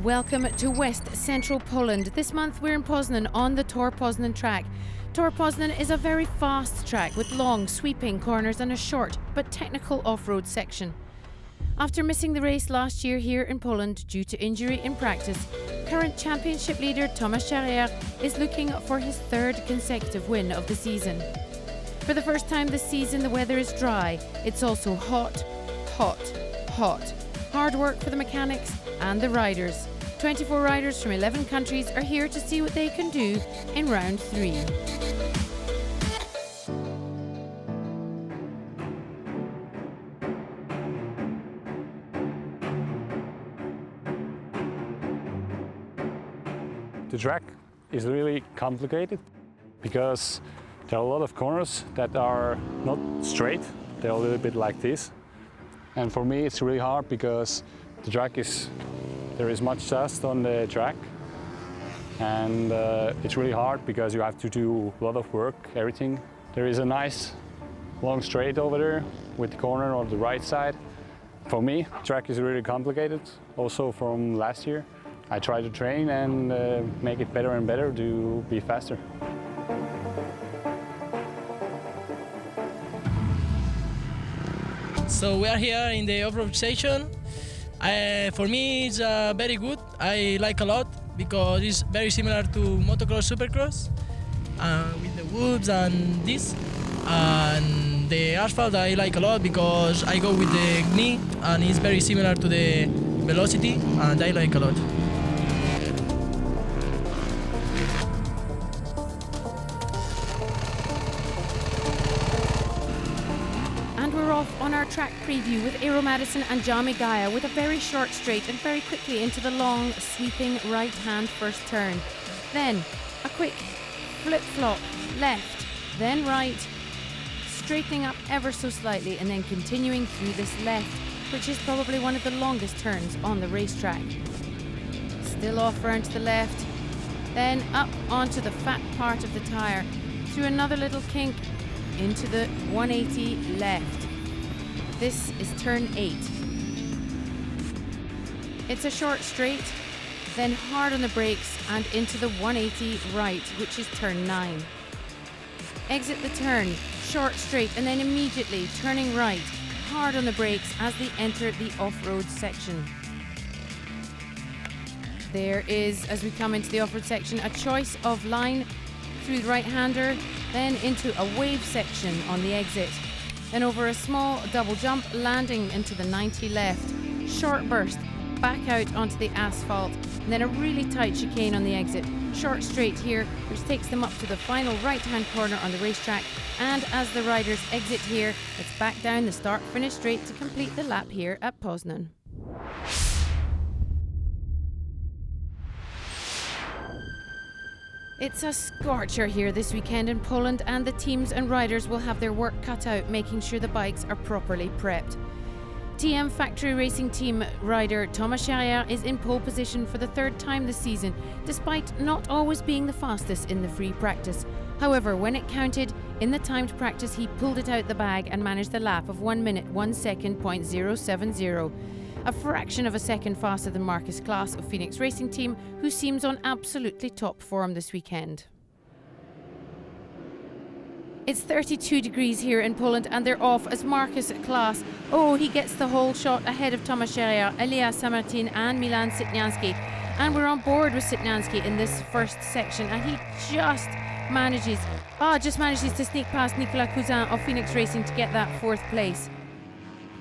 Welcome to West Central Poland. This month we're in Poznan on the Tor Poznan track. Tor Poznan is a very fast track with long sweeping corners and a short but technical off-road section. After missing the race last year here in Poland due to injury in practice, current championship leader Thomas Chareyre is looking for his third consecutive win of the season. For the first time this season the weather is dry. It's also hot, hot, hot. Hard work for the mechanics and the riders. 24 riders from 11 countries are here to see what they can do in round 3. The track is really complicated because there are a lot of corners that are not straight, they're a little bit like this. And for me it's really hard because the track there is much dust on the track, and it's really hard because you have to do a lot of work, everything. There is a nice long straight over there with the corner on the right side. For me, the track is really complicated, also from last year. I try to train and make it better and better to be faster. So we are here in the off-road section. For me it's very good. I like a lot because it's very similar to motocross, supercross, with the woods and this. And the asphalt I like a lot because I go with the knee and it's very similar to the velocity, and I like a lot. We're off on our track preview with Aero Madison and Jami Gaia with a very short straight and very quickly into the long sweeping right hand first turn. Then a quick flip-flop left, then right, straightening up ever so slightly and then continuing through this left, which is probably one of the longest turns on the racetrack. Still off round to the left, then up onto the fat part of the tyre, through another little kink into the 180 left. This is turn 8. It's a short straight, then hard on the brakes and into the 180 right, which is turn 9. Exit the turn, short straight, and then immediately turning right, hard on the brakes as they enter the off-road section. There is, as we come into the off-road section, a choice of line through the right-hander, then into a wave section on the exit, then over a small double jump, landing into the 90 left, short burst, back out onto the asphalt, and then a really tight chicane on the exit, short straight here, which takes them up to the final right-hand corner on the racetrack, and as the riders exit here, it's back down the start-finish straight to complete the lap here at Poznan. It's a scorcher here this weekend in Poland, and the teams and riders will have their work cut out making sure the bikes are properly prepped. TM Factory Racing Team rider Thomas Chareyre is in pole position for the third time this season, despite not always being the fastest in the free practice. However, when it counted in the timed practice, he pulled it out the bag and managed the lap of 1 minute 1 second .070. A fraction of a second faster than Marcus Klaas of Phoenix Racing Team, who seems on absolutely top form this weekend. It's 32 degrees here in Poland and they're off as Marcus Klaas, he gets the whole shot ahead of Thomas Chareyre, Elias Samartin and Milan Sitnianski. And we're on board with Sitnianski in this first section, and he just manages to sneak past Nicolas Cousin of Phoenix Racing to get that 4th place.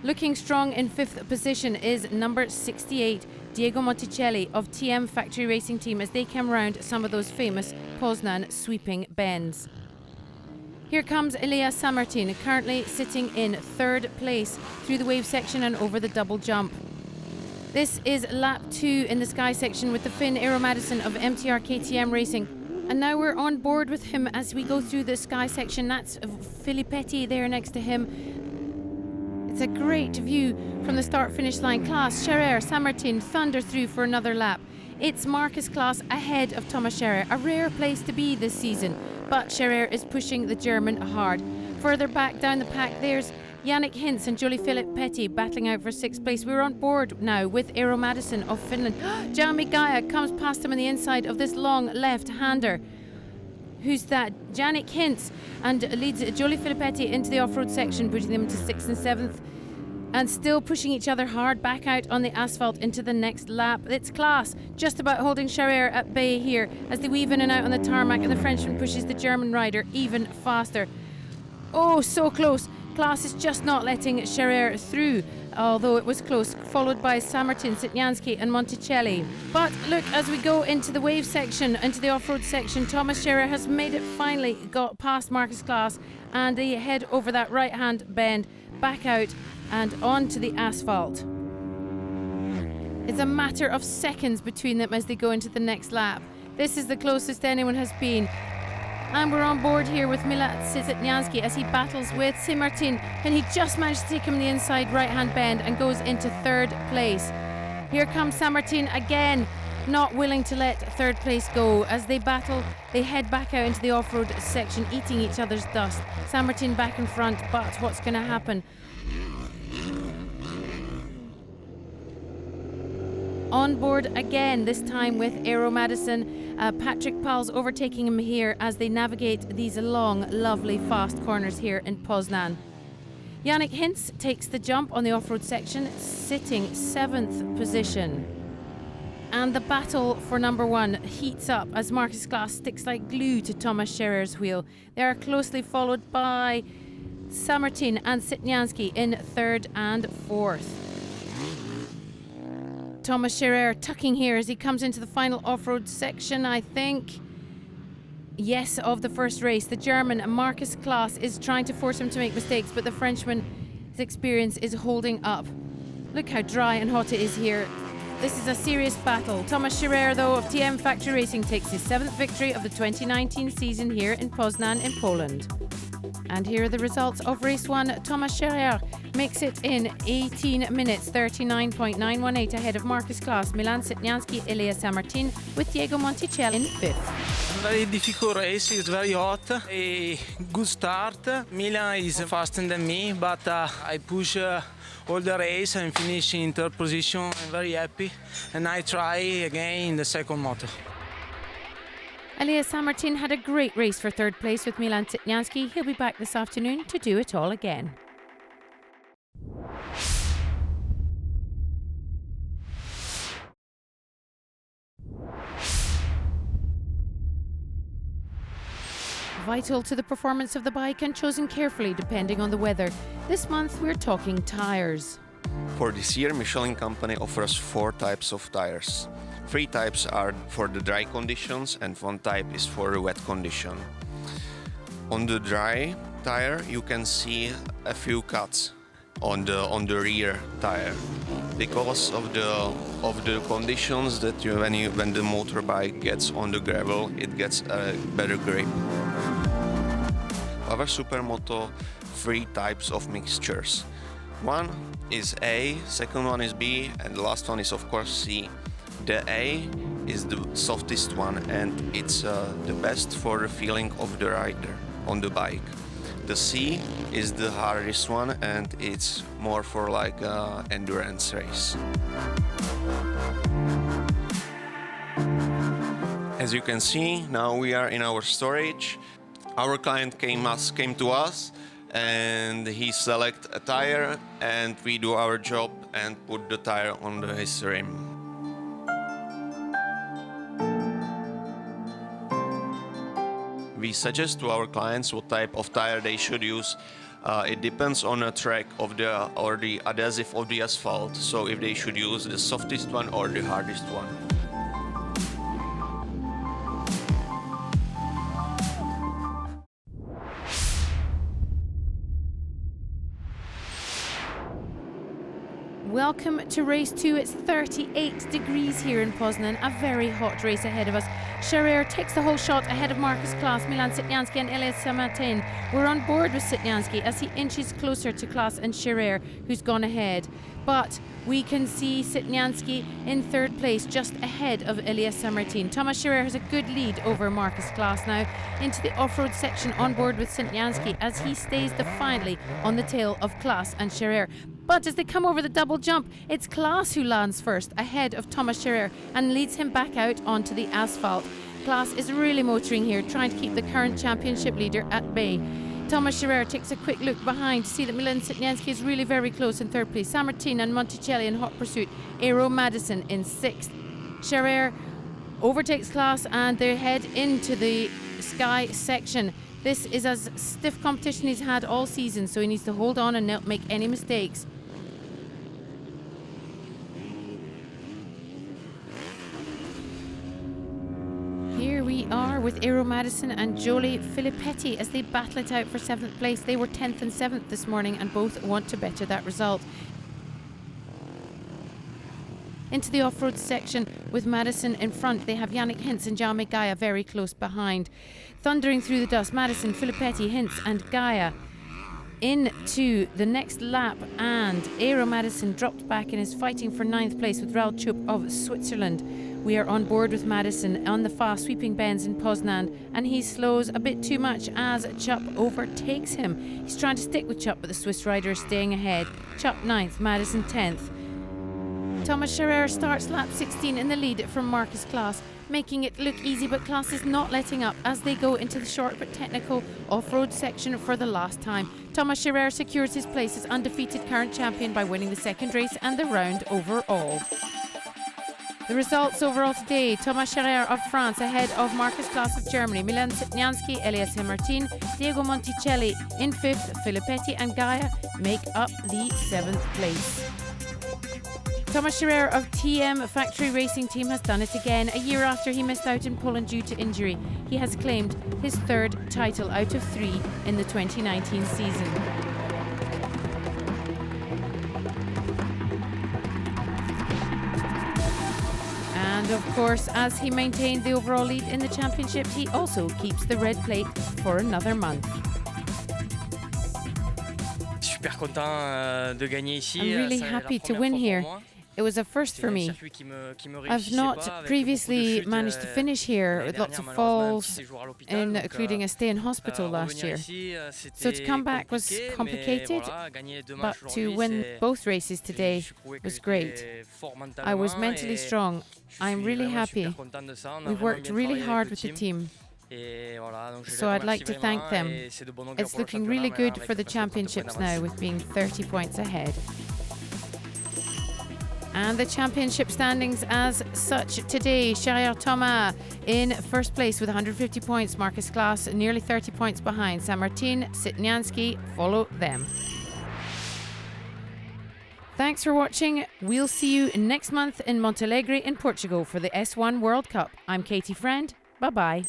Looking strong in 5th position is number 68, Diego Monticelli of TM Factory Racing Team, as they come round some of those famous Poznan sweeping bends. Here comes Elias Samartin, currently sitting in 3rd place through the wave section and over the double jump. This is lap 2 in the sky section with the Finn Aero Madison of MTR KTM Racing. And now we're on board with him as we go through the sky section. That's Filippetti there next to him. It's a great view from the start-finish line. Klaas, Chareyre, Samartin thunder through for another lap. It's Marcus Klaas ahead of Thomas Chareyre, a rare place to be this season, but Chareyre is pushing the German hard. Further back down the pack, there's Yannick Hintz and Julie-Philippe Petit battling out for 6th place. We're on board now with Eero Madison of Finland. Jami Gaia comes past him on the inside of this long left-hander. Who's that? Yannick Hintz, and leads Julie-Philippe Petit into the off-road section, putting them into 6th and 7th. And still pushing each other hard back out on the asphalt into the next lap. It's Klaas just about holding Chareyre at bay here as they weave in and out on the tarmac, and the Frenchman pushes the German rider even faster. Oh, so close. Klaas is just not letting Chareyre through, although it was close, followed by Samartin, Sitnyanski and Monticelli. But look, as we go into the wave section, into the off-road section, Thomas Chareyre has made it, finally got past Marcus Klaas, and they head over that right-hand bend, back out and onto the asphalt. It's a matter of seconds between them as they go into the next lap. This is the closest anyone has been. And we're on board here with Milan Sitnyanski as he battles with Samartin, and he just managed to take him the inside right-hand bend and goes into 3rd place. Here comes Samartin again, not willing to let 3rd place go. As they battle, they head back out into the off-road section, eating each other's dust. Samartin back in front, but what's going to happen? On board again, this time with Eero Madison. Patrick Pals overtaking him here as they navigate these long, lovely, fast corners here in Poznan. Yannick Hintz takes the jump on the off-road section, sitting 7th position. And the battle for number 1 heats up as Marcus Klaas sticks like glue to Thomas Chareyre's wheel. They are closely followed by Samartin and Sitnyanski in 3rd and 4th. Thomas Chareyre tucking here as he comes into the final off-road section, I think. Yes, of the first race. The German Marcus Klaas is trying to force him to make mistakes, but the Frenchman's experience is holding up. Look how dry and hot it is here. This is a serious battle. Thomas Chareyre, though, of TM Factory Racing, takes his 7th victory of the 2019 season here in Poznan in Poland. And here are the results of race 1. Thomas Chareyre makes it in 18 minutes, 39.918 ahead of Marcus Klaas, Milan Sitnyanski, Elias Samartin, with Diego Monticelli in 5th. Very difficult race, it's very hot. A good start. Milan is faster than me, but I push all the race and finish in 3rd position. I'm very happy, and I try again in the second moto. Elias Samartin had a great race for 3rd place with Milan Sitnyanski. He'll be back this afternoon to do it all again. Vital to the performance of the bike and chosen carefully depending on the weather. This month we're talking tyres. For this year, Michelin company offers 4 types of tires. 3 types are for the dry conditions and 1 type is for the wet condition. On the dry tire, you can see a few cuts on the rear tire because of the conditions that when the motorbike gets on the gravel, it gets a better grip. Our Supermoto 3 types of mixtures. One is A, second one is B, and the last one is of course C. The A is the softest one and it's the best for the feeling of the rider on the bike. The C is the hardest one and it's more for like endurance race. As you can see, now we are in our storage. Our client came to us and he select a tire and we do our job and put the tire on his rim. We suggest to our clients what type of tire they should use. It depends on the track of or the adhesive of the asphalt. So if they should use the softest one or the hardest one. Welcome to race 2. It's 38 degrees here in Poznan. A very hot race ahead of us. Chareyre takes the whole shot ahead of Marcus Klaas, Milan Sitnianski and SM2019. We're on board with Sitnianski as he inches closer to Klaas and Chareyre, who's gone ahead. But we can see Sitnianski in third place, just ahead of SM2019. Thomas Chareyre has a good lead over Marcus Klaas now into the off-road section on board with Sitnianski as he stays defiantly on the tail of Klaas and Chareyre. But as they come over the double jump, it's Klaas who lands first ahead of Thomas Chareyre and leads him back out onto the asphalt. Klaas is really motoring here, trying to keep the current championship leader at bay. Thomas Chareyre takes a quick look behind to see that Milan Sitnianski is really very close in third place. Sammartin and Monticelli in hot pursuit. Aero Madison in sixth. Chareyre overtakes Klaas and they head into the Sky section. This is as stiff competition he's had all season, so he needs to hold on and not make any mistakes. Here we are with Aero Madison and Jolie Filippetti as they battle it out for 7th place. They were 10th and 7th this morning and both want to better that result. Into the off-road section with Madison in front. They have Yannick Hintz and Jaume Gaia very close behind. Thundering through the dust, Madison, Filippetti, Hintz and Gaia into the next lap, and Aero Madison dropped back and is fighting for 9th place with Raul Chup of Switzerland. We are on board with Madison on the fast sweeping bends in Poznan, and he slows a bit too much as Chup overtakes him. He's trying to stick with Chup, but the Swiss rider is staying ahead. Chup 9th, Madison 10th. Thomas Chareyre starts lap 16 in the lead from Marcus Klaas, making it look easy, but Klaas is not letting up as they go into the short but technical off-road section for the last time. Thomas Chareyre secures his place as undefeated current champion by winning the second race and the round overall. The results overall today: Thomas Chareyre of France ahead of Marcus Klaas of Germany, Milan Sitnianski, SM2019, Diego Monticelli in 5th, Filippetti and Gaia make up the 7th place. Thomas Chareyre of TM Factory Racing Team has done it again. A year after he missed out in Poland due to injury, he has claimed his 3rd title out of 3 in the 2019 season. And of course, as he maintained the overall lead in the championship, he also keeps the red plate for another month. I'm really happy to win here. It was a first for me. I've not previously managed to finish here with lots of falls, including a stay in hospital last year. So to come back was complicated, but to win both races today was great. I was mentally strong. I'm really happy. We've worked really hard with the team. So I'd like to thank them. It's looking really good for the championships now with being 30 points ahead. And the championship standings as such today: Chareyre Thomas in first place with 150 points, Marcus Klaas nearly 30 points behind, Sammartin, Sitnianski follow them. Thanks for watching. We'll see you next month in Montalegre in Portugal for the S1 World Cup. I'm Katie Friend. Bye-bye.